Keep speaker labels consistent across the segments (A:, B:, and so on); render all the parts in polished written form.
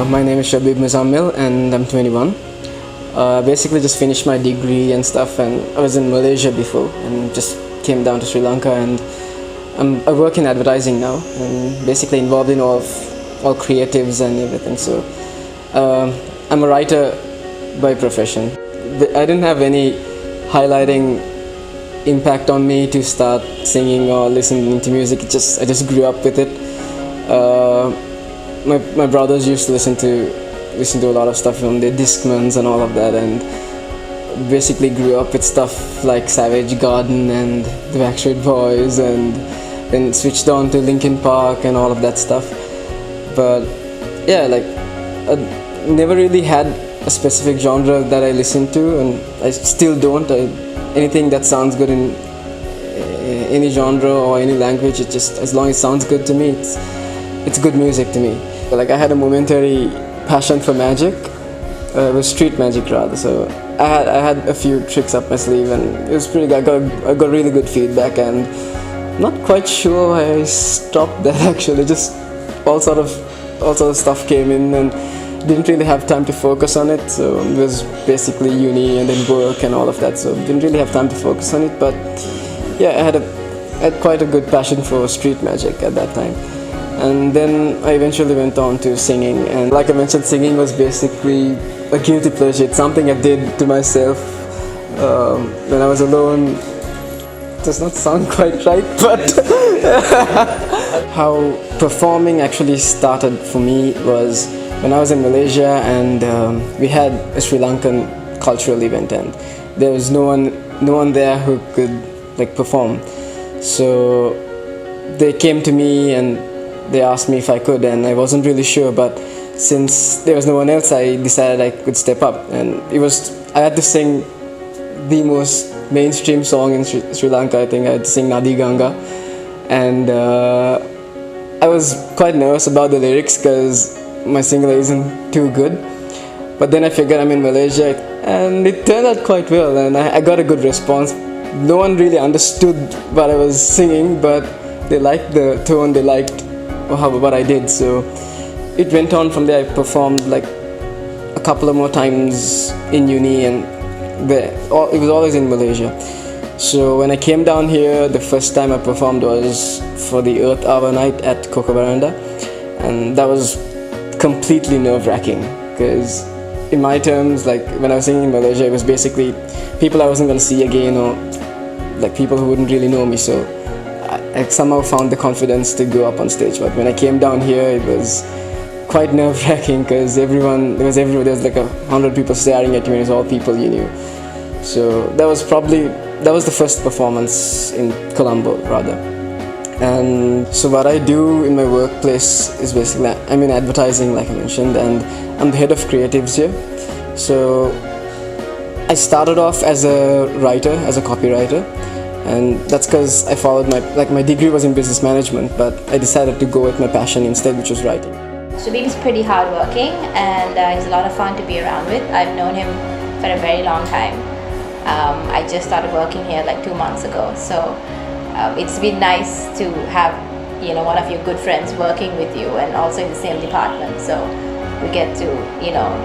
A: My name is Shabib Muzammil and I'm 21. Basically just finished my degree and stuff, and I was in Malaysia before and just came down to Sri Lanka, and I work in advertising now and basically involved in all creatives and everything. So I'm a writer by profession. I didn't have any highlighting impact on me to start singing or listening to music. I just grew up with it. My brothers used to listen to a lot of stuff from the Discmans and all of that, and basically grew up with stuff like Savage Garden and the Backstreet Boys, and then switched on to Linkin Park and all of that stuff. But yeah, like I never really had a specific genre that I listen to, and I still don't. Anything that sounds good in any genre or any language, it just, as long as it sounds good to me, it's good music to me. Like I had a momentary passion for magic. It was street magic rather. So I had a few tricks up my sleeve, and it was pretty good. I got really good feedback, and not quite sure why I stopped that actually. Just all sort of stuff came in, and didn't really have time to focus on it. So it was basically uni and then work and all of that. So didn't really have time to focus on it. But yeah, I had quite a good passion for street magic at that time. And then I eventually went on to singing, and like I mentioned, singing was basically a guilty pleasure. It's something I did to myself when I was alone. It does not sound quite right, but how performing actually started for me was when I was in Malaysia, and we had a Sri Lankan cultural event, and there was no one there who could like perform. So they came to me and they asked me if I could, and I wasn't really sure, but since there was no one else, I decided I could step up. And I had to sing the most mainstream song in Sri Lanka. I think I had to sing Nadi Ganga, and I was quite nervous about the lyrics because my Sinhala isn't too good. But then I figured I'm in Malaysia, and it turned out quite well, and I got a good response. No one really understood what I was singing, but they liked the tone, they liked what I did. So it went on from there. I performed like a couple of more times in uni, and it was always in Malaysia. So when I came down here, the first time I performed was for the Earth Hour night at Coco Baranda, and that was completely nerve-wracking because in my terms, like when I was singing in Malaysia, it was basically people I wasn't going to see again, or like people who wouldn't really know me. So I somehow found the confidence to go up on stage. But when I came down here, it was quite nerve-wracking because there was like 100 people staring at you, and it was all people you knew. So that was the first performance in Colombo rather. And so what I do in my workplace is basically, I'm in advertising like I mentioned, and I'm the head of creatives here. So I started off as a writer, as a copywriter, and that's because I followed my degree was in business management, but I decided to go with my passion instead, which was writing.
B: Shabib is pretty hardworking, and he's a lot of fun to be around with. I've known him for a very long time. I just started working here like 2 months ago, so it's been nice to have one of your good friends working with you and also in the same department. So we get to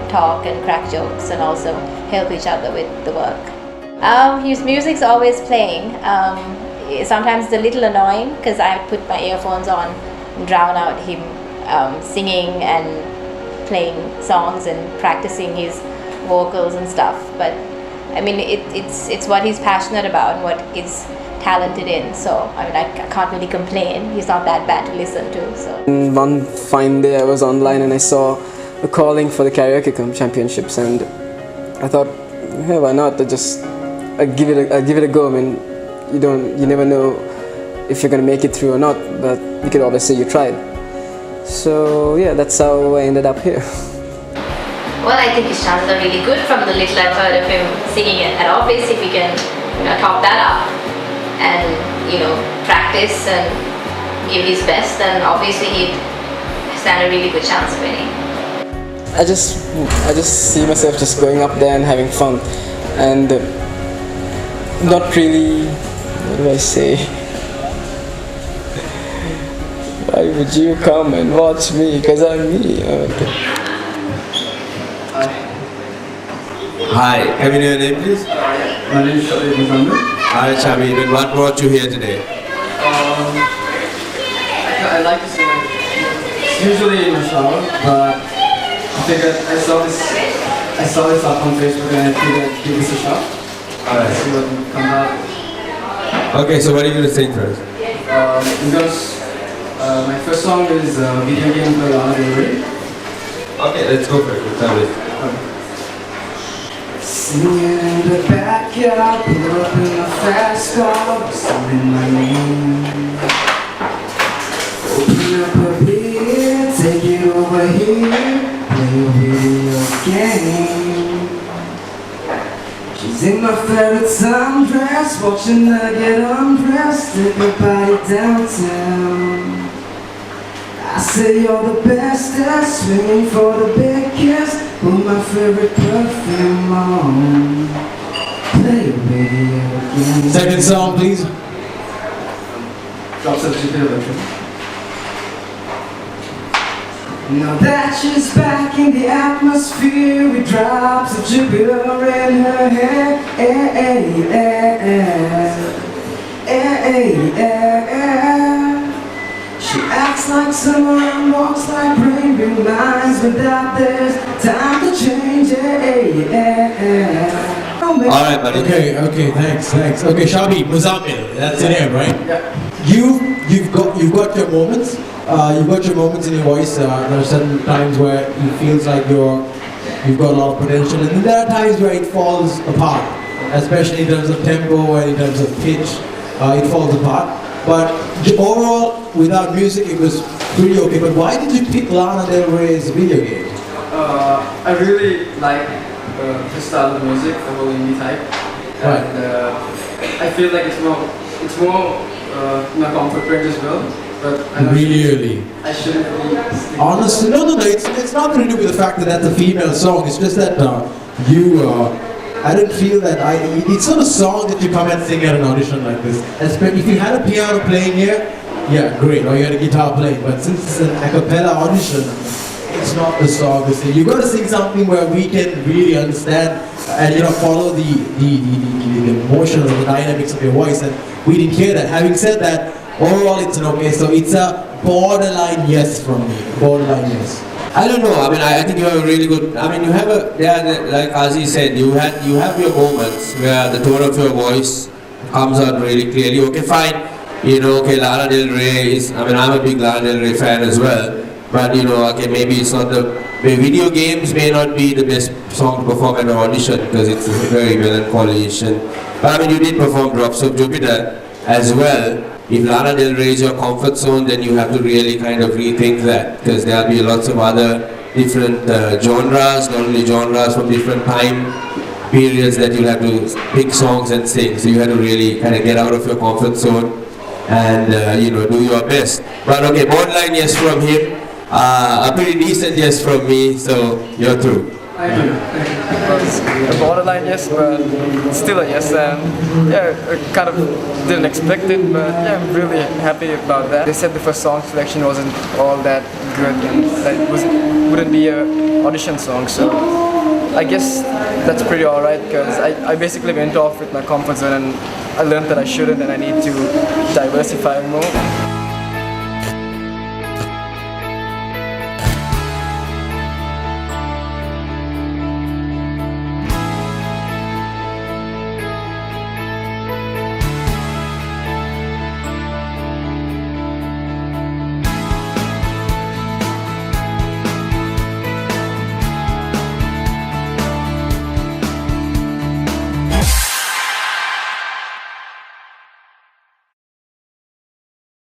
B: talk and crack jokes and also help each other with the work. His music's always playing. Sometimes it's a little annoying because I put my earphones on and drown out him singing and playing songs and practicing his vocals and stuff. But I mean, it's what he's passionate about and what he's talented in. So I mean, I can't really complain. He's not that bad to listen to. So
A: one fine day, I was online and I saw a calling for the Karaoke championships, and I thought, hey, why not? I give it a go. I mean, you never know if you're gonna make it through or not, but you could always say you tried. So yeah, that's how I ended up here.
B: Well, I think his chances are really good from the little I've heard of him singing at office. If he can top that up and practice and give his best, then obviously he'd stand a really good chance of winning.
A: I just see myself just going up there and having fun, and not really, what do I say? Why would you come and watch me? Because I'm me. Okay.
C: Hi, can we know your name please?
D: My name is Shabir.
C: Hi Shabir, and what brought you here today?
D: I like to sing. It's usually in the shower, but I figured I saw this up on Facebook and I figured I'd give this a shot.
C: Alright.
D: See what comes out.
C: Okay, so what are you going to sing first?
D: My first song is Video Game by Lana Del Rey.
C: Okay, let's go for it. Let's have it.
D: Singing in the backyard, pull up in a fast car, singing my name. Open up a beer, take it over here, play a video game. She's in my favorite sundress, watching her get undressed, take her body downtown. I say you're the bestest, swinging for the big kiss, put my favorite perfume on, play a video game.
C: Second song, please.
D: Drops of Jupiter. Now that she's back in the atmosphere with drops of Jupiter in her hair. She acts like summer and walks like rain, reminds me that there's time to change.
C: Alright, buddy.
E: Okay, thanks. Okay, Shabi, Muzammil, that's your name, right?
D: Yeah.
E: You've got your moments. You've got your moments in your voice. There are certain times where it feels like you've got a lot of potential, and then there are times where it falls apart, especially in terms of tempo and in terms of pitch. It falls apart. But overall, without music, it was pretty okay. But why did you pick Lana Del Rey's Video Game?
D: I really like the style of music, the whole indie type, and I feel like it's more my comfort range as well. But
E: Really?
D: I shouldn't really stick.
E: Honestly, no. It's nothing to do with the fact that that's a female song. It's just that I didn't feel that it's not a song that you come and sing at an audition like this. Especially if you had a piano playing here, yeah, great. Or you had a guitar playing. But since it's an a cappella audition, it's not the song to sing. You got to sing something where we can really understand and follow the emotion or the dynamics of your voice. And we didn't hear that. Having said that, overall it's an okay. So it's a borderline yes from me. Borderline yes.
C: I don't know. I mean, I think you have a really good. I mean, you have like Aziz said, you have your moments where the tone of your voice comes out really clearly. Okay, fine. Okay, Lana Del Rey is. I mean, I'm a big Lana Del Rey fan as well. But okay, maybe it's not the. Video games may not be the best song to perform at an audition because it's a very melancholy-ish. But I mean, you did perform Drops of Jupiter as well. If Lana Del Rey is your comfort zone, then you have to really kind of rethink that, because there'll be lots of other different genres, not only genres from different time periods that you'll have to pick songs and sing. So you have to really kind of get out of your comfort zone and do your best. But okay, borderline yes from him, a pretty decent yes from me. So you're through.
D: Thank you. It was a borderline yes, but still a yes, and yeah, I kind of didn't expect it, but yeah, I'm really happy about that. They said the first song selection wasn't all that good, and that it wouldn't be an audition song, so I guess that's pretty alright, because I basically went off with my comfort zone, and I learned that I shouldn't, and I need to diversify more.